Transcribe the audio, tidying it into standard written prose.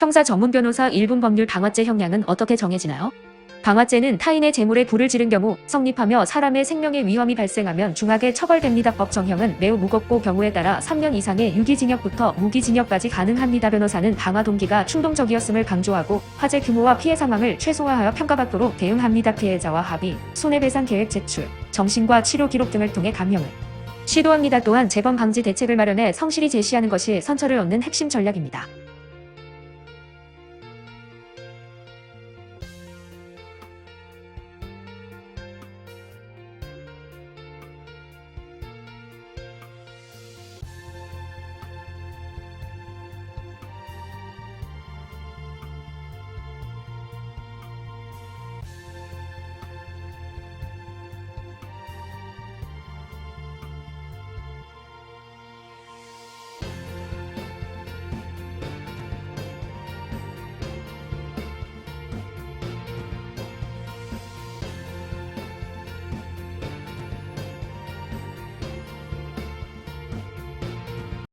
형사 전문 변호사 1분 법률 방화죄 형량은 어떻게 정해지나요? 방화죄는 타인의 재물에 불을 지른 경우 성립하며 사람의 생명에 위험이 발생하면 중하게 처벌됩니다. 법 정형은 매우 무겁고 경우에 따라 3년 이상의 유기징역부터 무기징역까지 가능합니다. 변호사는 방화 동기가 충동적이었음을 강조하고 화재 규모와 피해 상황을 최소화하여 평가받도록 대응합니다. 피해자와 합의, 손해배상 계획 제출, 정신과 치료 기록 등을 통해 감형을 시도합니다. 또한 재범 방지 대책을 마련해 성실히 제시하는 것이 선처를 얻는 핵심 전략입니다.